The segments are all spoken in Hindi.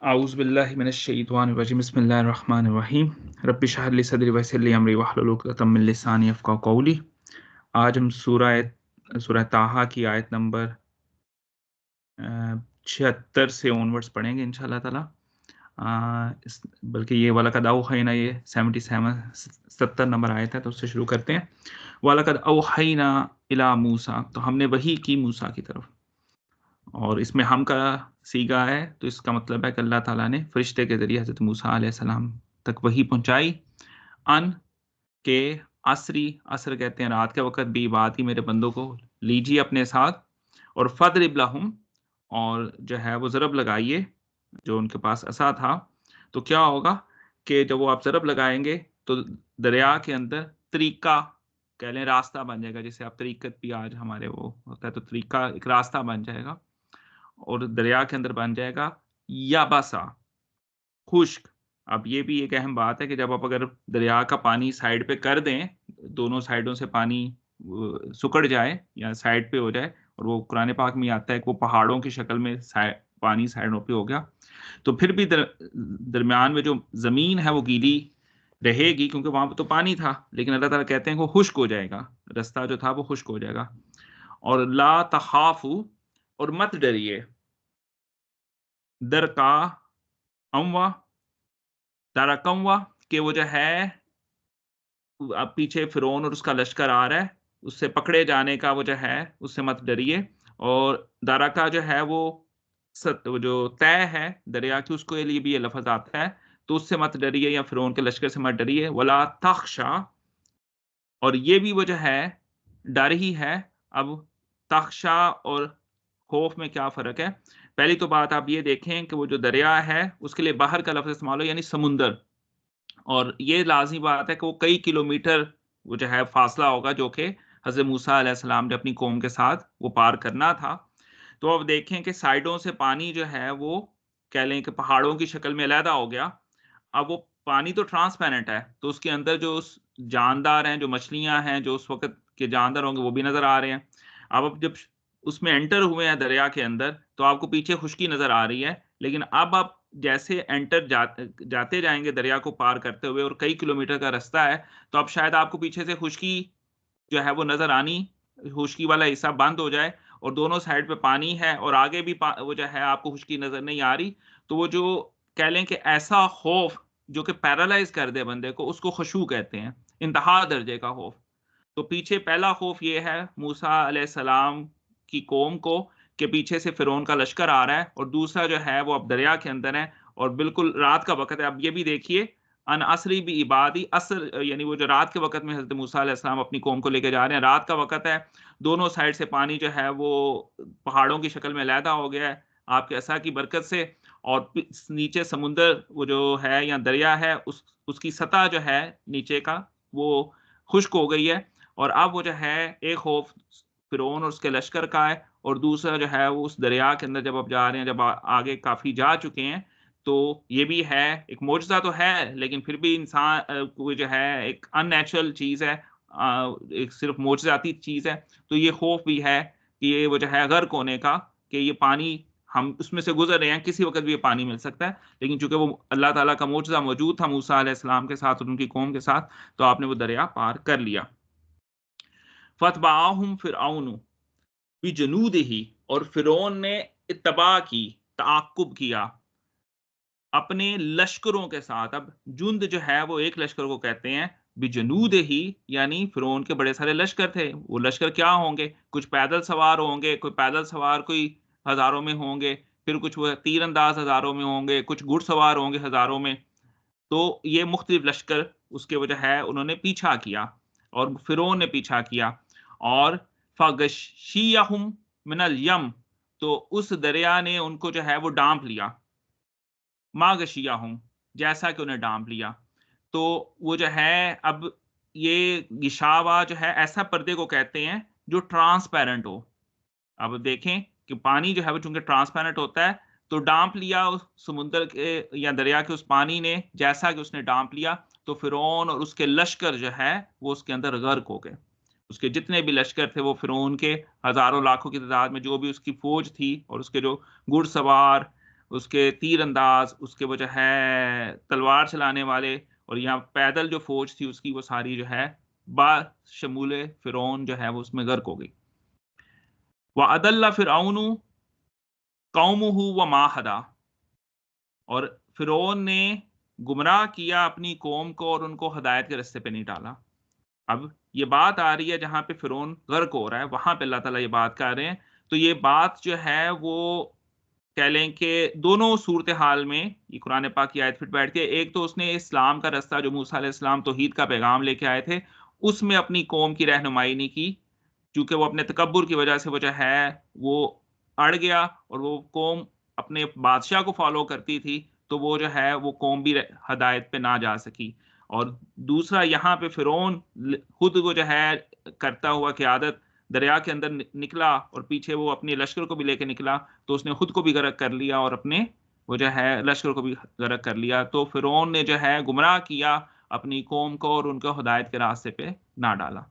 आऊज़ु बिल्लाहि मिनश शैतानिर रजीम बिस्मिल्लाहिर रहमानिर रहीम रब्बि इश्रह ली सदरी वयस्सिर ली अमरी वहलुल उक़दतम मिन लिसानी यफ़क़हू क़ौली। आज हम सूरह ताहा की आयत नंबर 76 से ऑनवर्ड्स पढ़ेंगे इंशाअल्लाह ताला। बल्कि ये वलक़द औहैना ये 70 नंबर आयत है, तो उससे शुरू करते हैं। वलक़द औहैना इला मूसा, तो हमने वही की मूसा की तरफ। और इसमें हम का सीगा है, तो इसका मतलब है कि अल्लाह ताला ने फरिश्ते के ज़रिए हज़रत मूसा अलैहिस्सलाम तक वही पहुँचाई। अन के असर कहते हैं रात के वक़्त, भी बात ही मेरे बंदों को लीजिए अपने साथ, और फ़द्रिब लहुम, और जो है वो ज़रब लगाइए, जो उनके पास असा था। तो क्या होगा कि जब वो आप ज़रब लगाएँगे तो दरिया के अंदर तरीक़ा, कह लें रास्ता बन जाएगा। जैसे आप तरीक़त भी आज हमारे वो होता है, तो तरीक़ा एक रास्ता बन जाएगा और दरिया के अंदर बन जाएगा याबसा, खुश्क। अब ये भी एक अहम बात है कि जब आप अगर दरिया का पानी साइड पे कर दें, दोनों साइडों से पानी सुकड़ जाए या साइड पे हो जाए, और वो कुरान पाक में आता है कि वो पहाड़ों की शक्ल में पानी साइडों पे हो गया, तो फिर भी दरमियान में जो ज़मीन है वो गीली रहेगी, क्योंकि वहाँ पे तो पानी था, लेकिन अल्लाह ताला कहते हैं कि वो खुश्क हो जाएगा, रास्ता जो था वो खुश्क हो जाएगा। और ला तख़ाफ़ू, और मत डरिए, दर का अमवा, तारकमवा, कि वो जो है अब पीछे फ़िरौन और उसका लश्कर आ रहा है, उससे पकड़े जाने का वो जो है, उससे मत डरिए। और दारा का जो है वो जो तय है दरिया की, उसके लिए भी ये लफ़्ज़ आता है, तो उससे मत डरिए या फ़िरौन के लश्कर से मत डरिए। वला तख़्शा, और ये भी वो जो है डर ही है। अब तख़्शा और खौफ में क्या फ़र्क है? पहली तो बात आप ये देखें कि वो जो दरिया है, उसके लिए बाहर का लफ़्ज़ इस्तेमाल हो, यानी समुंदर। और ये लाज़मी बात है कि वो कई किलोमीटर वो जो है फ़ासला होगा, जो कि हज़रत मूसा अलैहिस्सलाम ने अपनी कौम के साथ वो पार करना था। तो अब देखें कि साइडों से पानी जो है वो, कह लें कि पहाड़ों की शक्ल में अलहदा हो गया। अब वो पानी तो ट्रांसपेरेंट है, तो उसके अंदर जो जानदार हैं, जो मछलियाँ हैं, जो उस वक़्त के जानदार होंगे, वो भी नज़र आ रहे हैं। अब जब उसमें एंटर हुए हैं दरिया के अंदर, तो आपको पीछे खुश्की नज़र आ रही है, लेकिन अब आप जैसे जाते जाएँगे दरिया को पार करते हुए, और कई किलोमीटर का रास्ता है, तो अब शायद आपको पीछे से खुश्की जो है वो नज़र आनी, खुश्की वाला हिस्सा बंद हो जाए, और दोनों साइड पे पानी है, और आगे भी वो जो है आपको खुश्की नज़र नहीं आ रही। तो वो जो, कह लें कि ऐसा खौफ जो कि पैरालाइज़ कर दे बंदे को, उसको खुशू कहते हैं, इंतहा दर्जे का खौफ। तो पीछे पहला खौफ ये है मूसा अलैहिस्सलाम की कौम को, कि पीछे से फ़िरौन का लश्कर आ रहा है, और दूसरा जो है वो अब दरिया के अंदर है, और बिल्कुल रात का वक़्त है। अब ये भी देखिए, अन असरी बि इबादी, असर यानी वो जो रात के वक़्त में हज़रत मूसा अलैहिस्सलाम अपनी कौम को लेके जा रहे हैं, रात का वक़्त है, दोनों साइड से पानी जो है वो पहाड़ों की शक्ल में अलहदा हो गया है, आपके असा की बरकत से। और नीचे समुंदर वो जो है या दरिया है, उसकी सतह जो है नीचे का, वो खुश्क हो गई है। और अब वो जो है, एक खौफ फ़िरौन और उसके लश्कर का है, और दूसरा जो है वो उस दरिया के अंदर जब आप जा रहे हैं, जब आगे काफ़ी जा चुके हैं, तो ये भी है, एक मौजज़ा तो है, लेकिन फिर भी इंसान वो जो है एक अननेचुरल चीज़ है, एक सिर्फ़ मौजज़ाती चीज़ है। तो ये खौफ भी है कि ये वो जो है गर्क होने का, कि ये पानी, हम उसमें से गुज़र रहे हैं, किसी वक़्त भी ये पानी मिल सकता है। लेकिन चूँकि वो अल्लाह ताला का मौजज़ा मौजूद था मूसा अलैहिस्सलाम के साथ और उनकी कौम के साथ, तो आपने वो दरिया पार कर लिया। फ़तबअहुम फ़िरऔनु बिजुनूदिही, और फ़िरौन ने इत्तबा की, ताक़्क़ुब किया अपने लश्करों के साथ। अब जुंद जो है वो एक लश्कर को कहते हैं, बिजुनूदिही यानी फ़िरौन के बड़े सारे लश्कर थे। वो लश्कर क्या होंगे? कुछ पैदल सवार होंगे, कोई पैदल सवार कोई हज़ारों में होंगे, फिर कुछ वो तीर-अंदाज़ हज़ारों में होंगे, कुछ घुड़सवार होंगे हज़ारों में। तो ये मुख्तलिफ लश्कर उसके वो जो है उन्होंने पीछा किया, और फ़िरौन ने पीछा किया। और फ़गशियहुम मिनल यम, तो उस दरिया ने उनको जो है वो डाँप लिया। मा गशियहुम, जैसा कि उन्हें डाँप लिया। तो वो जो है, अब ये गिशावा जो है, ऐसा पर्दे को कहते हैं जो ट्रांसपेरेंट हो। अब देखें कि पानी जो है वो चूँकि ट्रांसपेरेंट होता है, तो डाँप लिया उस समुद्र के या दरिया के उस पानी ने, जैसा कि उसने डाँप लिया, तो फ़िरौन और उसके लश्कर जो है वो उसके अंदर गर्क हो गए। उसके जितने भी लश्कर थे, वो फ़िरौन के हज़ारों लाखों की तादाद में जो भी उसकी फ़ौज थी, और उसके जो घुड़सवार उसके तीर अंदाज, उसके वो जो है तलवार चलाने वाले, और यहाँ पैदल जो फौज थी उसकी वो सारी जो है बाशमूल फिरौन जो है वो उसमें गर्क हो गई। व अदल्ला फिरौनु कौमुहु व मा हदा, और फिरौन ने गुमराह किया अपनी कौम को और उनको हिदायत के रास्ते पे नहीं डाला। अब ये बात आ रही है जहाँ पे फिरौन गर्क हो रहा है, वहां पे अल्लाह ताला ये बात कर रहे हैं। तो ये बात जो है वो कह लें कि दोनों सूरत हाल में ये कुरान पाक की आयत फिट बैठती है। एक तो उसने इस्लाम का रास्ता जो मूसा अलैहिस्सलाम तौहीद का पैगाम लेके आए थे, उसमें अपनी कौम की रहनुमाई नहीं की, क्योंकि वो अपने तकब्बुर की वजह से वो जो है वो अड़ गया, और वो कौम अपने बादशाह को फॉलो करती थी, तो वो जो है वो कौम भी हदायत पे ना जा सकी। और दूसरा यहाँ पे फिरौन खुद वो जो है करता हुआ क़यादत दरिया के अंदर निकला, और पीछे वो अपने लश्कर को भी लेके निकला, तो उसने खुद को भी गर्क कर लिया और अपने वो जो है लश्कर को भी गर्क कर लिया। तो फिरौन ने जो है गुमराह किया अपनी कौम को और उनको हिदायत के रास्ते पे ना डाला।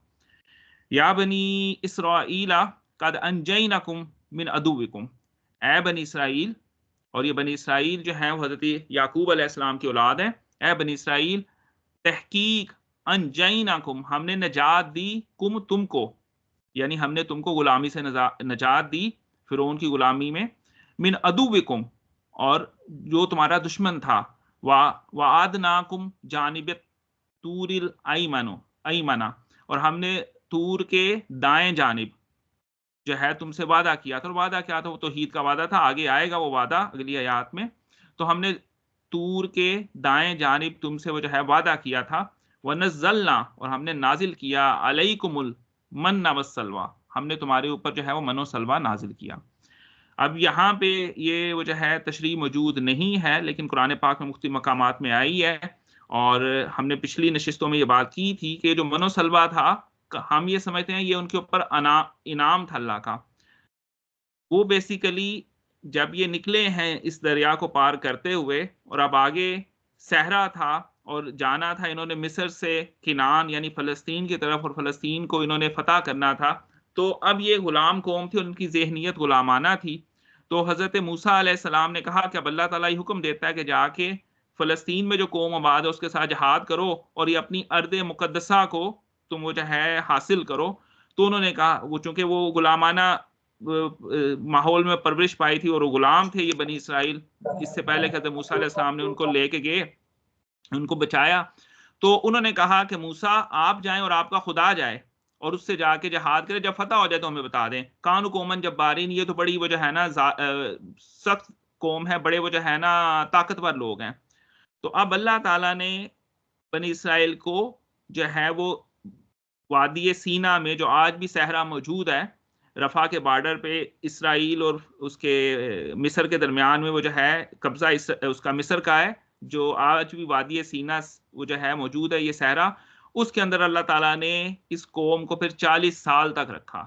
या बनी इसराइला कद अंजैनाकुम मिन अदुविकुम, ए बनी इसराइल, और ये बनी इसराइल जो है वो हजरत याकूब अलैहिस्सलाम की औलाद है। ए बनी इसराइल, तहकीक अंजैनाकुम, हमने नजात दी, कुम तुमको, यानी हमने तुमको गुलामी से नजात दी, फिरौन की गुलामी में, मिन अदुविकुम, और जो तुम्हारा दुश्मन था, वा वादनाकुम जानिब तूरिल अईमना, और हमने तूर के दाएं जानिब जो है तुमसे वादा किया था। और वादा क्या था? वो तौहीद का वादा था, आगे आएगा वो वादा अगली आयत में। तो हमने तूर के दाएं जानिब तुमसे वो जो है वादा किया था। वनज़्ज़लना, और हमने नाजिल किया, अलैकुमुल मन्ना वस्सलवा, हमने तुम्हारे ऊपर जो है वो मनो सलवा नाजिल किया। अब यहाँ पे ये वो जो है तशरीह मौजूद नहीं है, लेकिन कुरान पाक में मुख्तलिफ मकामात में आई है। और हमने पिछली नशिस्तों में ये बात की थी कि जो मनो सलवा था, हम ये समझते हैं ये उनके ऊपर इनाम था अल्लाह का। वो बेसिकली जब ये निकले हैं इस दरिया को पार करते हुए, और अब आगे सहरा था और जाना था इन्होंने मिस्र से किनान यानी फ़लस्तीन की तरफ, और फ़लस्तीन को इन्होंने फ़तह करना था। तो अब ये गुलाम कौम थी और उनकी ज़हनियत गुलामाना थी। तो हज़रत मूसा अलैहिस्सलाम ने कहा कि अब अल्लाह ताला ये हुक्म देता है कि जाके फ़लस्तीन में जो कौम आबाद है उसके साथ जिहाद करो, और ये अपनी अर्द मुक़द्दसा को तुम वो जो है हासिल करो। तो उन्होंने कहा, वो चूँकि वो गुलामाना माहौल में परवरिश पाई थी और वो गुलाम थे ये बनी इसराइल, इससे पहले कि हज़रत मूसा अलैहिस्सलाम ने उनको लेके गए, उनको बचाया। तो उन्होंने कहा कि मूसा आप जाएँ और आपका खुदा जाए और उससे जाके जिहाद करें, जब फतह हो जाए तो हमें बता दें। कानू कौमन जब्बारीन, ये तो बड़ी वो जो है ना सख्त कौम है, बड़े वो जो है ना ताकतवर लोग हैं। तो अब अल्लाह ताला ने बनी इसराइल को जो है वो वादी सीना में, जो आज भी सहरा मौजूद है, रफ़ा के बॉर्डर पे इसराइल और उसके मिस्र के दरमियान में वो जो है कब्ज़ा उसका मिस्र का है, जो आज भी वादी सीना वो जो है मौजूद है, ये सहरा, उसके अंदर अल्लाह ताला ने इस कौम को फिर 40 साल तक रखा।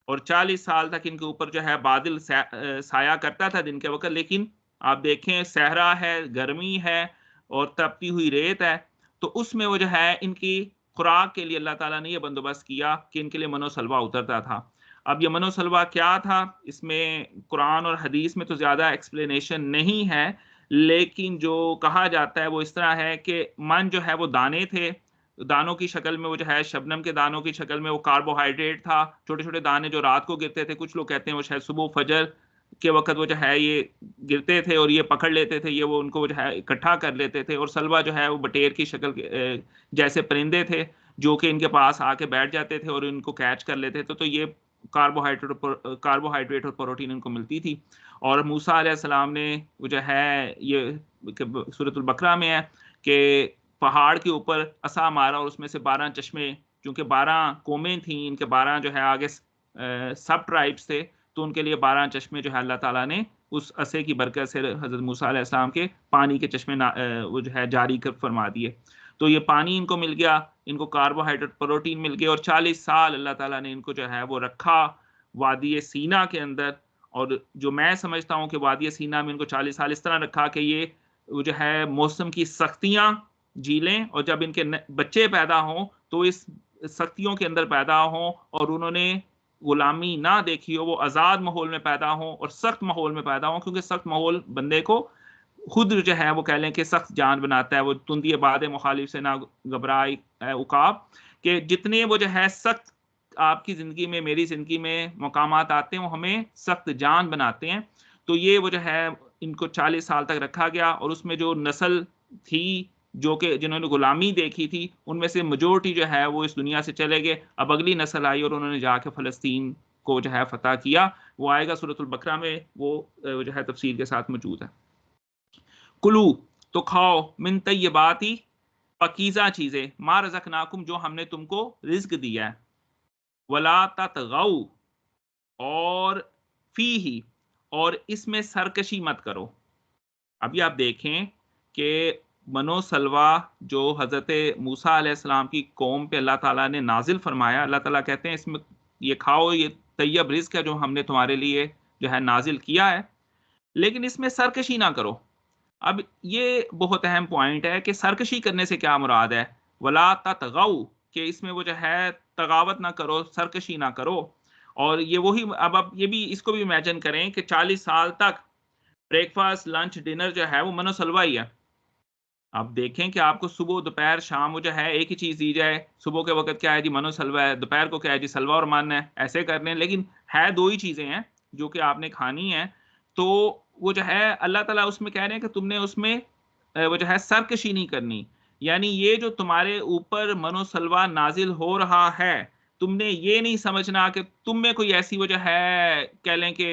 और 40 साल तक इनके ऊपर जो है बादल साया करता था दिन के वक़्त, लेकिन आप देखें सहरा है, गर्मी है और तपती हुई रेत है, तो उसमें वो जो है इनकी खुराक के लिए अल्लाह ताला ने ये बंदोबस्त किया कि इनके लिए मनोसलवा उतरता था। अब ये मनोसलवा क्या था? इसमें कुरान और हदीस में तो ज़्यादा एक्सप्लेनेशन नहीं है, लेकिन जो कहा जाता है वो इस तरह है कि मन जो है वो दाने थे, दानों की शक्ल में वो जो है शबनम के दानों की शक्ल में वो कार्बोहाइड्रेट था, छोटे-छोटे दाने जो रात को गिरते थे, कुछ लोग कहते हैं वो शायद सुबह फजर के वक़्त वो जो है ये गिरते थे और ये पकड़ लेते थे, ये वो उनको वो जो है इकट्ठा कर लेते थे। और सलवा जो है वो बटेर की शक्ल के जैसे परिंदे थे, जो कि इनके पास आके बैठ जाते थे और इनको कैच कर लेते थे। तो ये कार्बोहाइड्रेट और प्रोटीन इनको मिलती थी। और मूसा अलैहिस्सलाम ने वो जो है ये सूरतुल बकरा में है कि पहाड़ के ऊपर असा मारा और उसमें से 12 चश्मे, क्योंकि 12 कौमें थीं, इनके 12 जो है आगे सब ट्राइब्स थे, तो उनके लिए 12 चश्मे जो है अल्लाह ताला ने उस असे की बरकत से हज़रत मूसा अलैहिस्सलाम के पानी के चश्मे वो जो है जारी कर फरमा दिए। तो ये पानी इनको मिल गया, इनको कार्बोहाइड्रेट, प्रोटीन मिल गए, और 40 साल अल्लाह ताला ने इनको जो है वो रखा वादी सीना के अंदर। और जो मैं समझता हूँ कि वादी सीना में इनको 40 साल इस तरह रखा कि ये वो जो है मौसम की सख्तियाँ जी लें, और जब इनके बच्चे पैदा हों तो इस सख्तियों के अंदर पैदा हों, और उन्होंने गुलामी ना देखी हो, वो आज़ाद माहौल में पैदा हो और सख्त माहौल में पैदा हो, क्योंकि सख्त माहौल बंदे को खुद जो है वो कह लें कि सख्त जान बनाता है। वो तुंदी बादे मुखालिफ से ना घबराई उकाब, कि जितने वो जो है सख्त आपकी ज़िंदगी में, मेरी ज़िंदगी में मकामात आते हैं, वो हमें सख्त जान बनाते हैं। तो ये वो जो है इनको 40 साल तक रखा गया, और उसमें जो नस्ल थी जो कि जिन्होंने गुलामी देखी थी, उनमें से मेजॉरिटी जो है वो इस दुनिया से चले गए। अब अगली नस्ल आई और उन्होंने जाके फ़लस्तीन को जो है फ़तह किया। वो आएगा सूरतुल बकरा में, वो जो है तफ़सील के साथ मौजूद है। कुलू, तो खाओ, मिन तय्यबाती, पाकीज़ा चीज़ें, मा रज़क़नाकुम, जो हमने तुमको रिज़्क दिया है। वला ततगौ, और फ़ीही, और इसमें सरकशी मत करो। अभी आप देखें कि बनो सलवा जो हज़रत मूसा अलैहिस्सलाम की कौम पे अल्लाह ताला ने नाज़िल फ़रमाया, अल्लाह ताला कहते हैं इसमें ये खाओ, ये तैयब रिज़्क है जो हमने तुम्हारे लिए जो है नाज़िल किया है, लेकिन इसमें सरकशी ना करो। अब ये बहुत अहम पॉइंट है कि सरकशी करने से क्या मुराद है? वला ततगौ, कि इसमें वो जो है तगावत ना करो, सरकशी ना करो। और ये वही, अब आप ये भी इसको भी इमेजिन करें कि 40 साल तक ब्रेकफ़ास्ट, लंच, डिनर जो है वो मनो-सलवा ही है। आप देखें कि आपको सुबह, दोपहर, शाम वो जो है एक ही चीज़ दी जाए। सुबह के वक़्त क्या है जी, मनो-सलवा है, दोपहर को क्या है जी, सलवा और मन है, ऐसे कर लें, लेकिन है 2 ही चीज़ें हैं जो कि आपने खानी है। तो वो जो है अल्लाह ताला उसमें कह रहे हैं कि तुमने उसमें वो जो है सरकशी नहीं करनी। यानी ये जो तुम्हारे ऊपर मनो-सलवा नाज़िल हो रहा है, तुमने ये नहीं समझना कि तुम में कोई ऐसी वो जो है कह लें कि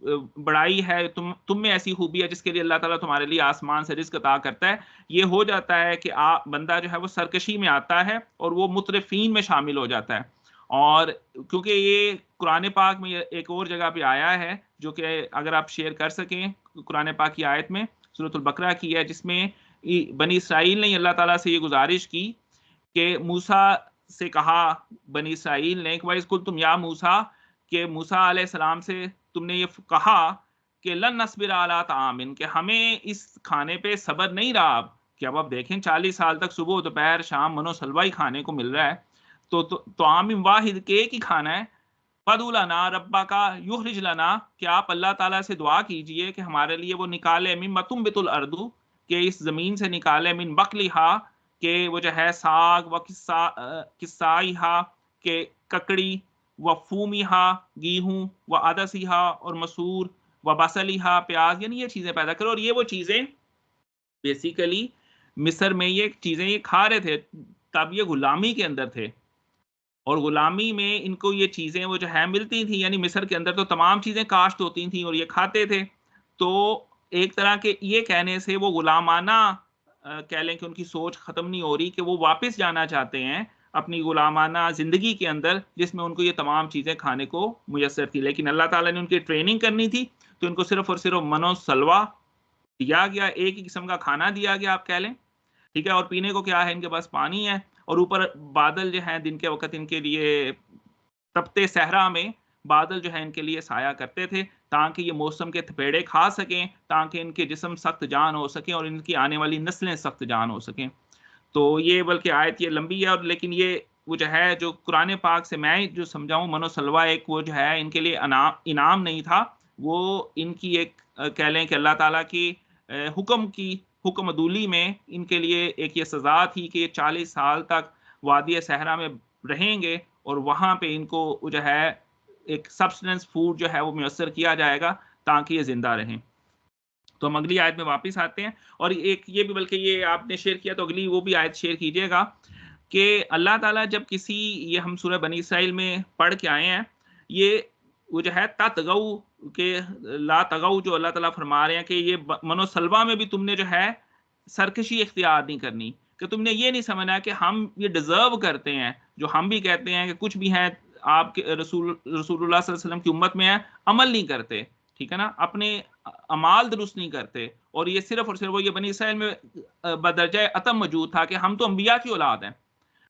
बड़ाई है, तुम में ऐसी खूबी है जिसके लिए अल्लाह ताला तुम्हारे लिए आसमान से रिज़्क अता करता है। ये हो जाता है कि बंदा जो है वो सरकशी में आता है और वो मुतरफ़ीन में शामिल हो जाता है। और क्योंकि ये कुरान पाक में ये एक और जगह पे आया है, जो कि अगर आप शेयर कर सकें, कुरान पाक की आयत में सूरतुल बकरा की है, जिसमें बनी इसराइल ने अल्लाह ताला से ये गुज़ारिश की कि मूसा से कहा, बनी इसराइल ने, वइज़ कुल्तुम या मूसा, कि मूसा अलैहि सलाम से तुमने ये कहा कि लन नस्बिर अला तामिन, कि हमें इस खाने पे सब्र नहीं रहा अब। कि अब आप देखें 40 साल तक सुबह, दोपहर, शाम मनो सलवा ही खाने को मिल रहा है। तो आमिन वाहिद के एक ही खाना है। फदू लना रब्बा का युखरिज लना, कि आप अल्लाह ताला से दुआ कीजिए कि हमारे लिए वो निकाले, मिन मतुम्बितुल अर्दु, कि इस ज़मीन से निकाले, मिन बकलिहा, के वो जो है साग, व किस्साइहा, के ककड़ी, व फूमिहा, गेहूँ, व अदसिहा, और मसूर, व बसलिहा, प्याज़, यानी ये चीज़ें पैदा करो। और ये वो चीज़ें बेसिकली मिस्र में ये चीज़ें ये खा रहे थे, तब ये गुलामी के अंदर थे। और गुलामी में इनको ये चीज़ें वो जो है मिलती थी, यानी मिस्र के अंदर तो तमाम चीज़ें काश्त होती थी और ये खाते थे। तो एक तरह के ये कहने से वो गुलामाना कह लें कि उनकी सोच ख़त्म नहीं हो रही, कि वो वापस जाना चाहते हैं अपनी गुलामाना ज़िंदगी के अंदर, जिसमें उनको ये तमाम चीज़ें खाने को मुयस्सर थी। लेकिन अल्लाह ताला ने उनकी ट्रेनिंग करनी थी, तो इनको सिर्फ़ और सिर्फ़ मनो सलवा दिया गया, एक ही किस्म का खाना दिया गया आप कह लें। ठीक है? और पीने को क्या है, इनके पास पानी है, और ऊपर बादल जो हैं दिन के वक़्त इनके लिए, तपते सहरा में बादल जो है इनके लिए साया करते थे, ताकि ये मौसम के थपेड़े खा सकें, ताकि इनके जिस्म सख्त जान हो सकें और इनकी आने वाली नस्लें सख्त जान हो सकें। तो ये बल्कि आयत ये लंबी है, और लेकिन ये वो जो है, जो कुरान पाक से मैं जो समझा हूँ, मनो सलवा एक वो जो है इनके लिए इनाम नहीं था, वो इनकी एक कह लें कि अल्लाह ताला की हुक्म की हुक्म अदूली में इनके लिए एक ये सज़ा थी कि ये 40 साल तक वादी सहरा में रहेंगे, और वहाँ पे इनको वो जो है एक सब्सिस्टेंस फूड जो है वो मुयस्सर किया जाएगा, ताकि ये ज़िंदा रहें। तो हम अगली आयत में वापस आते हैं, और एक ये भी, बल्कि ये आपने शेयर किया तो अगली वो भी आयत शेयर कीजिएगा, कि अल्लाह ताला जब किसी, ये हम सूरह बनी इसराइल में पढ़ के आए हैं, ये वो जो है ततगौ, के ला तगौ जो अल्लाह ताला फरमा रहे हैं कि ये मनो सलवा में भी तुमने जो है सरकशी इख्तियार नहीं करनी, कि तुमने ये नहीं समझना कि हम ये डिजर्व करते हैं, जो हम भी कहते हैं कि कुछ भी हैं आपके रसूलुल्लाह सल्लल्लाहु अलैहि वसल्लम की उम्मत में है, अमल नहीं करते, ठीक है ना, अपने अमाल दुरुस्त नहीं करते, और ये सिर्फ और सिर्फ वो ये बनी इसराइल में बदरजा अतम मौजूद था कि हम तो अंबिया की औलाद हैं,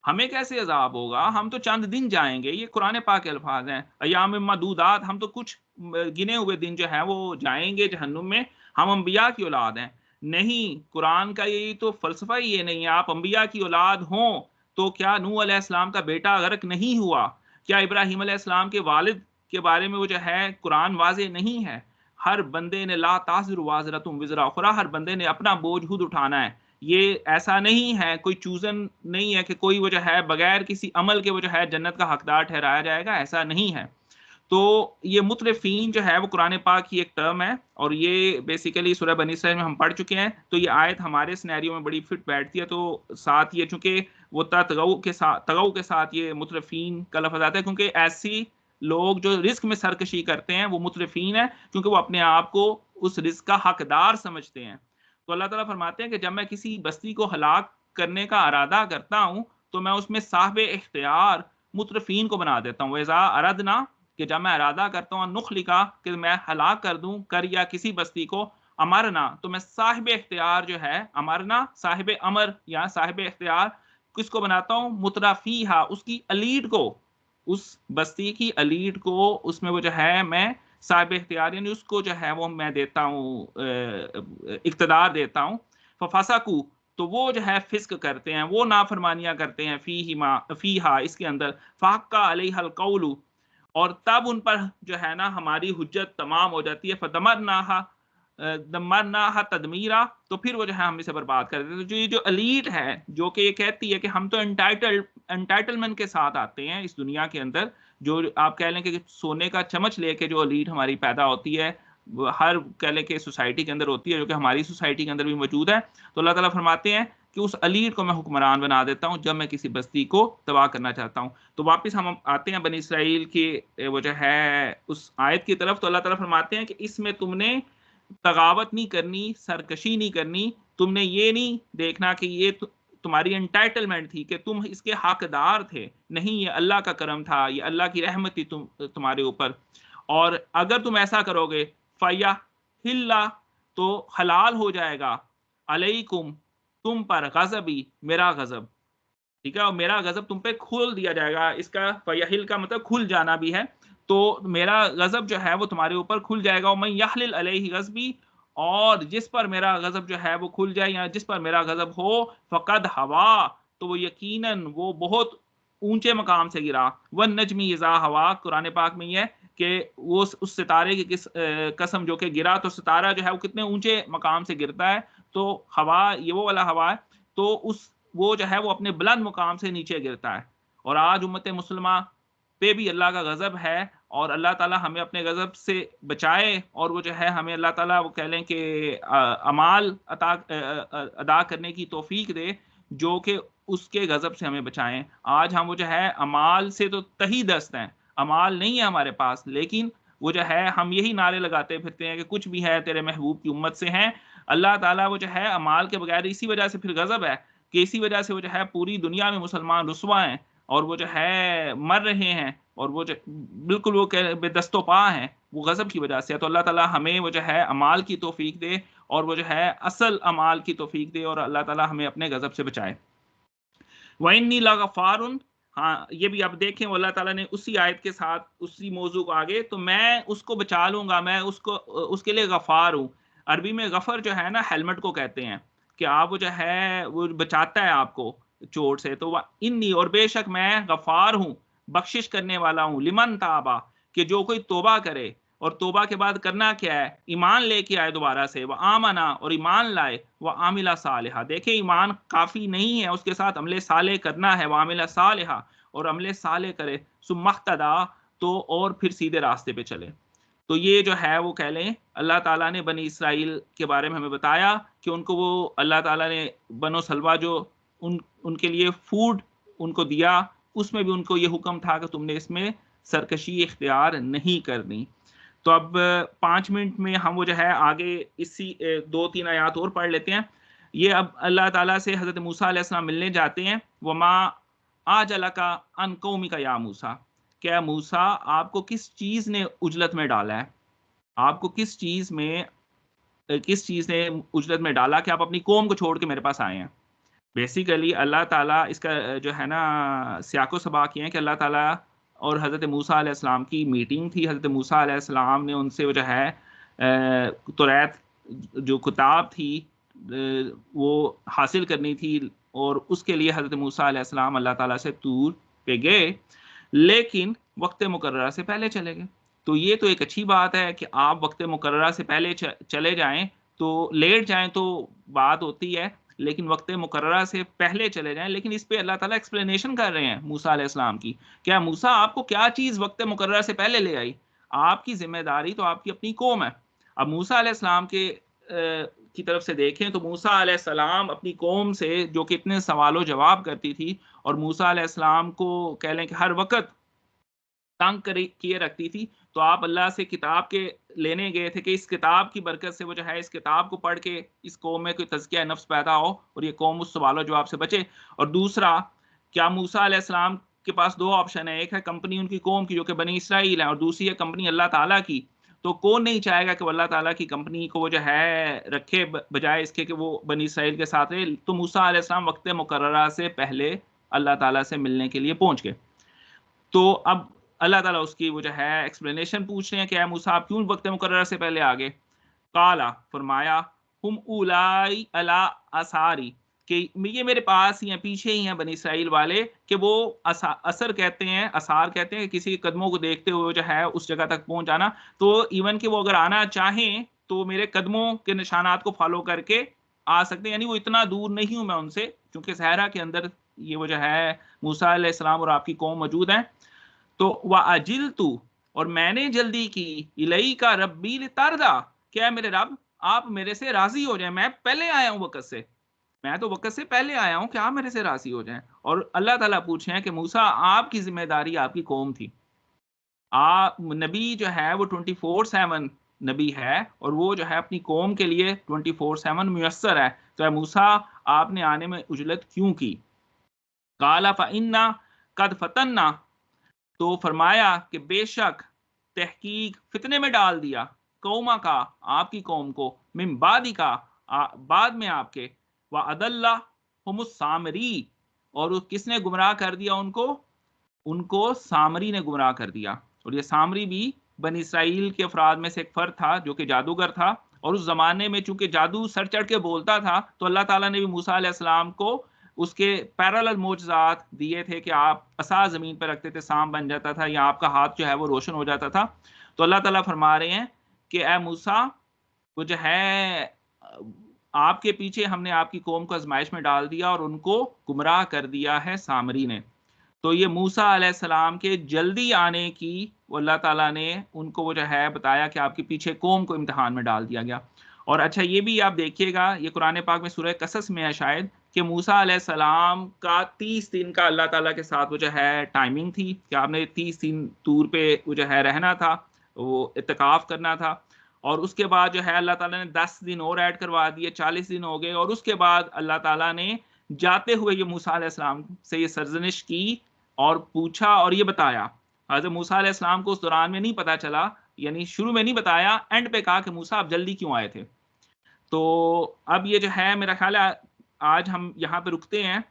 हमें कैसे अज़ाब होगा? हम तो चंद दिन जाएँगे, ये कुरान पाक के अल्फाज़ हैं। अय्याम मदूदात, हम तो कुछ गिने हुए दिन जो हैं वो जाएँगे जहन्नुम में, हम अंबिया की औलाद हैं। नहीं, कुरान का यही तो फ़लसफ़ा ही ये नहीं है, आप अंबिया की औलाद हों, तो क्या नूह अलैहिस्सलाम का बेटा गर्क नहीं हुआ? क्या इब्राहीम अलैहिस्सलाम के वालिद के बारे में वो जो है कुरान वाज़े नहीं है? हर बंदे ने ला ताज़िरु वाज़िरतुम विज़रा उख़रा, हर बंदे ने अपना बोझ खुद उठाना है। ये ऐसा नहीं है, कोई चूज़न नहीं है कि कोई वो जो है बगैर किसी अमल के वो जो है जन्नत का हकदार ठहराया जाएगा, ऐसा नहीं है। तो ये मुतरफ़ीन जो है वो कुरान पाक की एक टर्म है और ये बेसिकली सूरह बनी इसराइल में हम पढ़ चुके हैं, तो ये आयत हमारे सिनेरियो में बड़ी फिट बैठती है। तो साथ ये चूँकि वो तगऊ के साथ ये मुतरफ़ीन का लफ़्ज़ आता है, क्योंकि ऐसी लोग जो रिज़्क में सरकशी करते हैं वो मुतरफ़ीन हैं, क्योंकि वो अपने आप को उस रिज़्क का हकदार समझते हैं। तो अल्लाह ताला फरमाते हैं कि जब मैं किसी बस्ती को हलाक करने का इरादा करता हूँ, तो मैं उसमें साहिब इख्तियार मुतरफ़ीन को बना देता हूँ। वइज़ा अरदना, कि जब मैं इरादा करता हूँ नुखलिका, कि मैं हलाक कर दूँ कर या किसी बस्ती को, अमरना, तो मैं साहिब इख्तियार जो है, अमरना साहिब अमर या साहिब इख्तियार किसको बनाता हूँ? मुतरफ़ीहा, उसकी एलीट को, उस बस्ती की एलीट को उसमें वो जो है मैं साहिब इख्तियार यानी उसको जो है वो मैं देता हूँ इक़्तिदार देता हूँ। फ़फ़सक़ू, तो वो जो है फ़िस्क करते हैं, वो नाफ़रमानियाँ करते हैं, फ़ीहा इसके अंदर, फ़हक्का अलैहल क़ौलु, और तब उन पर जो है ना हमारी हुज्जत तमाम हो जाती है। दमरनाहा तदमीरा, तो फिर वो जो है हम इसे बर्बाद कर देते हैं। तो जो ये जो एलीट है, जो कि ये कहती है कि हम तो एंटाइटलमेंट के साथ आते हैं इस दुनिया के अंदर, जो आप कह लें कि सोने का चम्मच लेके जो एलीट हमारी पैदा होती है, वो हर कह लें कि सोसाइटी के अंदर होती है, जो कि हमारी सोसाइटी के अंदर भी मौजूद है। तो अल्लाह ताला फरमाते हैं कि उस एलीट को मैं हुक्मरान बना देता हूँ जब मैं किसी बस्ती को तबाह करना चाहता हूँ। तो वापस हम आते हैं बनी इसराइल की वो जो है उस आयत की तरफ। तो अल्लाह ताला फरमाते हैं कि इसमें तुमने बगावत नहीं करनी, सरकशी नहीं करनी, तुमने ये नहीं देखना कि ये तुम्हारी एंटाइटलमेंट थी कि तुम इसके हकदार थे। नहीं, ये अल्लाह का करम था, ये अल्लाह की रहमत थी तुम्हारे ऊपर। और अगर तुम ऐसा करोगे, फ़या हिल्ला, तो हलाल हो जाएगा, अलैकुम, तुम पर, गज़बी, मेरा गज़ब। ठीक है? और मेरा गज़ब तुम पे खोल दिया जाएगा। इसका फ़यहिल का मतलब खुल जाना भी है। तो मेरा गज़ब जो है वो तुम्हारे ऊपर खुल जाएगा। और मैं यहलिल अलैहि गज़बी, और जिस पर मेरा गज़ब जो है वो खुल जाए या जिस पर मेरा गज़ब हो, फ़क़द हवा, तो वो यकीनन वो बहुत ऊँचे मकाम से गिरा। वन्नज्मि इज़ा हवा, कुरान पाक में ये है कि वो उस सितारे की कसम जो कि गिरा, तो सितारा जो है वो कितने ऊँचे मकाम से गिरता है। तो हवा, ये वो वाला हवा है। तो वो जो है वो अपने बुलंद मुकाम से नीचे गिरता है। और आज उम्मत मुसलमा पे भी अल्लाह का गज़ब है, और अल्लाह ताला हमें अपने गज़ब से बचाए, और वो जो है हमें अल्लाह ताला वो कह लें कि अमाल अदा करने की तौफ़ीक दे, जो कि उसके गज़ब से हमें बचाएँ। आज हम वो जो है अमाल से तो तहीदस्त हैं, अमाल नहीं है हमारे पास, लेकिन वो जो है हम यही नारे लगाते फिरते हैं कि कुछ भी है तेरे महबूब की उम्मत से हैं। अल्लाह ताला वो जो है अमाल के बगैर इसी वजह से फिर गज़ब है कि इसी वजह से वो जो है पूरी दुनिया में मुसलमान रुसवा हैं, और वो जो है मर रहे हैं, और वो जो बिल्कुल वो बेदस्तोपा हैं, वो गज़ब की वजह से है। तो अल्लाह ताला हमें वो जो है अमाल की तौफ़ीक दे, और वो जो है असल अमाल की तौफ़ीक दे, और अल्लाह ताला हमें अपने गज़ब से बचाए। व इन्नी लग़फ़ारुन, हाँ, ये भी आप देखें वो अल्लाह ताला ने उसी आयत के साथ उसी मौज़ू को आगे, तो मैं उसको बचा लूँगा, मैं उसको उसके लिए गफ़ार हूँ। अरबी में गफ़र जो है ना हेलमेट को कहते हैं, कि आप वो जो है वो बचाता है आपको चोट से। तो व इन्नी, और बेशक मैं गफ़ार हूँ, बख्शिश करने वाला हूँ, लिमन ताबा, कि जो कोई तौबा करे, और तौबा के बाद करना क्या है? ईमान लेके आए दोबारा से, व आमना, और ईमान लाए, व आमिला सालिहा। देखिए ईमान काफ़ी नहीं है, उसके साथ अमले साले करना है, व आमिला सालिहा, और अमले साले करे, सुम्महतदा, तो और फिर सीधे रास्ते पे चले। तो ये जो है वो कह लें अल्लाह ताला ने बनी इसराइल के बारे में हमें बताया कि उनको वो अल्लाह ताला ने बनो सलवा जो उनके लिए फूड उनको दिया, उसमें भी उनको ये हुक्म था कि तुमने इसमें सरकशी इख्तियार नहीं करनी। तो अब 5 मिनट में हम वो जो है आगे इसी 2-3 आयत और पढ़ लेते हैं। ये अब अल्लाह ताला से हज़रत मूसा अलैहि सलाम मिलने जाते हैं। वमा आजलका अन कौमिका या मूसा, क्या मूसा आपको किस चीज़ ने उजलत में डाला है? आपको किस चीज़ ने उजलत में डाला कि आप अपनी कौम को छोड़ के मेरे पास आए हैं? बेसिकली अल्लाह ताला इसका जो है ना सियाको-सबाक ये है कि अल्लाह ताला और हज़रत मूसा अलैहिस्सलाम की मीटिंग थी। हज़रत मूसा अलैहिस्सलाम ने उनसे वो जो है तौरात जो किताब थी वो हासिल करनी थी, और उसके लिए हज़रत मूसा अलैहिस्सलाम अल्लाह ताला से तूर पे गए। लेकिन वक्त मुकर्ररा से पहले चले गए। तो ये तो एक अच्छी बात है कि आप वक्त मुकर्ररा से पहले चले जाएं, तो लेट जाएं तो बात होती है, लेकिन वक्त मुकर्ररा से पहले चले जाएं। लेकिन इस पे अल्लाह ताला एक्सप्लेनेशन कर रहे हैं मूसा अलैहिस्सलाम की, क्या मूसा आपको क्या चीज वक्त मुकर्ररा से पहले ले आई? आपकी जिम्मेदारी तो आपकी अपनी कौम है। अब मूसा अलैहिस्सलाम की तरफ से देखें तो मूसा अलैहिस्सलाम अपनी कौम से जो कि इतने सवालों जवाब करती थी, और मूसा अलैहिस्सलाम को कह लें कि हर वक्त तंग किए रखती थी, तो आप अल्लाह से किताब के लेने गए थे कि इस किताब की बरकत से वो जो है इस किताब को पढ़ के इस कौम में कोई तज़किया नफ्स पैदा हो और ये कौम उस सवालों जवाब से बचे। और दूसरा, क्या मूसा अलैहिस्सलाम के पास दो ऑप्शन है, एक है कंपनी उनकी कौम की जो कि बनी इसराइल है, और दूसरी है कंपनी अल्लाह ताला की। तो कौन नहीं चाहेगा कि वो अल्लाह ताला की कंपनी को वो जो है रखे, बजाय इसके कि वो बनी इसराइल के साथ रहे। तो मूसा अलैहिस्सलाम वक्त मुकर्ररा से पहले अल्लाह ताला से मिलने के लिए पहुंच गए। तो अब अल्लाह ताला उसकी वो जो है एक्सप्लेनेशन पूछ रहे हैं कि ऐ मूसा आप क्यों वक्त मुकर्रर से पहले आ गए? काला, फरमाया, हुम उलाई अला असारी, कि ये मेरे पास ही हैं, पीछे ही हैं बनी इसराइल वाले, कि वो असर कहते हैं, असार कहते हैं, किसी के कदमों को देखते हुए जो है उस जगह तक पहुंच जाना। तो इवन कि वो अगर आना चाहें तो मेरे कदमों के निशानात को फॉलो करके आ सकते हैं, यानी वो इतना दूर नहीं हूं मैं उनसे, क्योंकि सहरा के अंदर ये वो जो है मूसा अलैहिस्सलाम और आपकी कौम मौजूद है। तो व अजिलतु, और मैंने जल्दी की, इलई का रब्बी लितरदा, क्या है मेरे रब आप मेरे से राजी हो जाएं, मैं पहले आया हूं वक्त से, मैं तो वक्त से पहले आया हूं कि आप मेरे से राजी हो जाएं। और अल्लाह ताला पूछे हैं कि मूसा आपकी जिम्मेदारी आपकी कौम थी, आप नबी जो है वो 24/7 नबी है, और वो जो है अपनी कौम के लिए 24/7 मुयस्सर है। तो है मूसा आपने आने में उजलत क्यों की? काला फइन्ना कद फतन्ना, तो फरमाया कि बेशक तहकीक फितने में डाल दिया, कौमा का आपकी कौम को, मिन बादी का बाद में आपके, व अदल्ला हुमुस सामरी, और किसने गुमराह कर दिया उनको? उनको सामरी ने गुमराह कर दिया। और ये सामरी भी बनी इसराइल के अफराद में से एक फर्द था जो कि जादूगर था, और उस जमाने में चूंकि जादू सर चढ़ के बोलता था, तो अल्लाह ताला ने भी मूसा अलैहिस्सलाम को उसके पैरेलल मोजज़ात दिए थे कि आप असा ज़मीन पर रखते थे, सांप बन जाता था, या आपका हाथ जो है वो रोशन हो जाता था। तो अल्लाह ताला फरमा रहे हैं कि ए मूसा, वो जो है आपके पीछे हमने आपकी कौम को आजमाइश में डाल दिया और उनको गुमराह कर दिया है सामरी ने। तो ये मूसा अलैहिस्सलाम के जल्दी आने की वो अल्लाह ताला ने उनको वो जो है बताया कि आपके पीछे कौम को इम्तिहान में डाल दिया गया। और अच्छा ये भी आप देखिएगा, ये कुरान पाक में सूरह कसस में है शायद, कि मूसा अलैहिस्सलाम का 30 दिन का अल्लाह ताला के साथ वो जो है टाइमिंग थी कि आपने 30 दिन तूर पे वो जो है रहना था, वो इत्तिकाफ करना था। और उसके बाद जो है अल्लाह ताला ने 10 दिन और ऐड करवा दिए, 40 दिन हो गए। और उसके बाद अल्लाह ताला ने जाते हुए ये मूसा अलैहिस्सलाम से ये सरजनिश की और पूछा और ये बताया। हज़रत मूसा अलैहिस्सलाम को उस दौरान में नहीं पता चला, यानी शुरू में नहीं बताया, एंड पे कहा कि मूसा आप जल्दी क्यों आए थे? तो अब ये जो है मेरा ख़्याल है आज हम यहाँ पे रुकते हैं,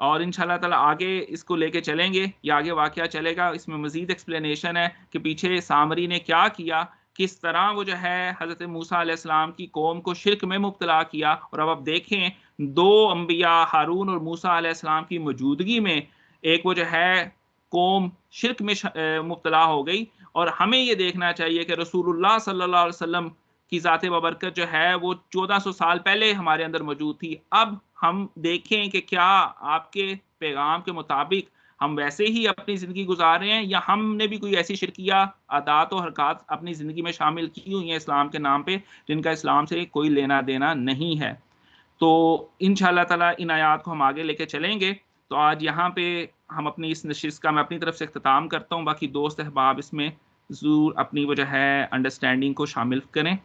और इंशाल्लाह ताला आगे इसको लेके चलेंगे। ये आगे वाक़या चलेगा, इसमें मज़ीद एक्सप्लेनेशन है कि पीछे सामरी ने क्या किया, किस तरह वो जो है हज़रत मूसा अलैहिस्सलाम की कौम को शिर्क में मुब्तला किया। और अब आप देखें 2 अंबिया हारून और मूसा अलैहिस्सलाम की मौजूदगी में एक वो जो है कौम शिर्क में मुब्तला हो गई। और हमें ये देखना चाहिए कि रसूलुल्लाह सल्लल्लाहु अलैहि वसल्लम की ज़ात बबरकत जो है वो 1400 साल पहले हमारे अंदर मौजूद थी। अब हम देखें कि क्या आपके पैगाम के मुताबिक हम वैसे ही अपनी ज़िंदगी गुज़ार रहे हैं, या हमने भी कोई ऐसी शिरकिया आदात और हरकत अपनी ज़िंदगी में शामिल की हुई हैं इस्लाम के नाम पे, जिनका इस्लाम से कोई लेना-देना नहीं है। तो इंशाअल्लाह ताला इन आयात को हम आगे लेके चलेंगे। तो आज यहाँ पे हम अपनी इस नशिस्त का मैं अपनी तरफ से इख्तिताम करता हूँ। बाकी दोस्त अहबाब इसमें ज़रूर अपनी वो जो है अंडरस्टैंडिंग को शामिल करें।